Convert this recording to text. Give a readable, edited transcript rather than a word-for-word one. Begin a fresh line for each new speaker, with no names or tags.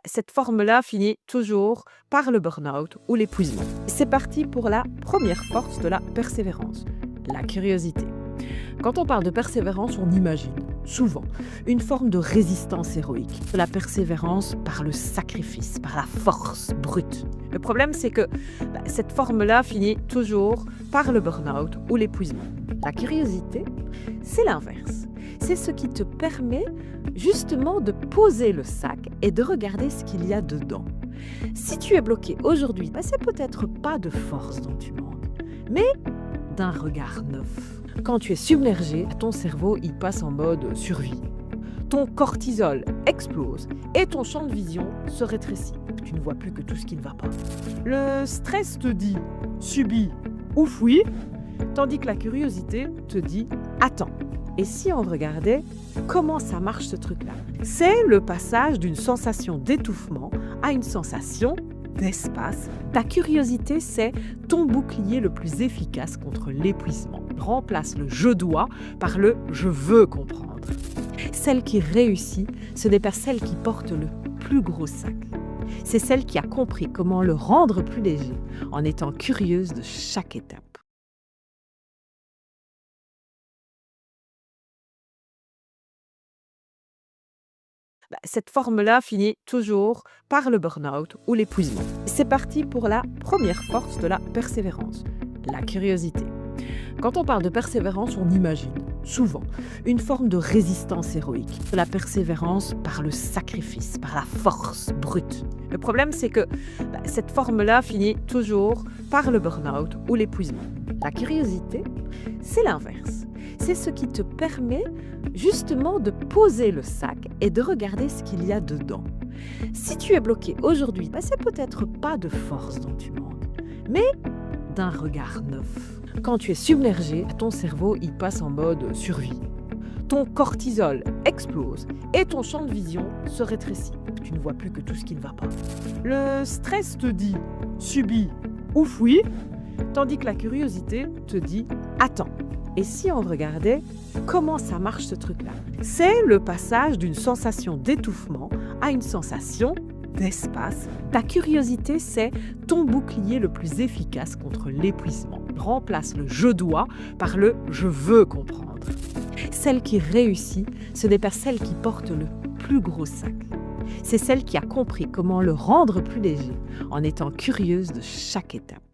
Cette forme-là finit toujours par le burn-out ou l'épuisement. C'est parti pour la première force de la persévérance, la curiosité. Quand on parle de persévérance, on imagine souvent une forme de résistance héroïque, de la persévérance par le sacrifice, par la force brute. Le problème, c'est que cette forme-là finit toujours par le burn-out ou l'épuisement. La curiosité, c'est l'inverse. C'est ce qui te permet justement de poser le sac et de regarder ce qu'il y a dedans. Si tu es bloqué aujourd'hui, c'est peut-être pas de force dont tu manques, mais d'un regard neuf. Quand tu es submergé, ton cerveau il passe en mode survie. Ton cortisol explose et ton champ de vision se rétrécit. Tu ne vois plus que tout ce qui ne va pas. Le stress te dit subis ou fuis, tandis que la curiosité te dit attends. Et si on regardait comment ça marche ce truc-là? C'est le passage d'une sensation d'étouffement à une sensation d'espace. Ta curiosité, c'est ton bouclier le plus efficace contre l'épuisement. Remplace le « je dois » par le « je veux comprendre ». Celle qui réussit, ce n'est pas celle qui porte le plus gros sac. C'est celle qui a compris comment le rendre plus léger en étant curieuse de chaque étape. Cette forme-là finit toujours par le burn-out ou l'épuisement. C'est parti pour la première force de la persévérance, la curiosité. Quand on parle de persévérance, on imagine souvent une forme de résistance héroïque, de la persévérance par le sacrifice, par la force brute. Le problème, c'est que cette forme-là finit toujours par le burn-out ou l'épuisement. La curiosité, c'est l'inverse. C'est ce qui te permet justement de poser le sac et de regarder ce qu'il y a dedans. Si tu es bloqué aujourd'hui, c'est peut-être pas de force dont tu manques, mais d'un regard neuf. Quand tu es submergé, ton cerveau il passe en mode survie. Ton cortisol explose et ton champ de vision se rétrécit. Tu ne vois plus que tout ce qui ne va pas. Le stress te dit subis ou fuis, tandis que la curiosité te dit attends. Et si on regardait comment ça marche ce truc-là? C'est le passage d'une sensation d'étouffement à une sensation d'espace. Ta curiosité, c'est ton bouclier le plus efficace contre l'épuisement. Remplace le « je dois » par le « je veux comprendre ». Celle qui réussit, ce n'est pas celle qui porte le plus gros sac. C'est celle qui a compris comment le rendre plus léger en étant curieuse de chaque étape.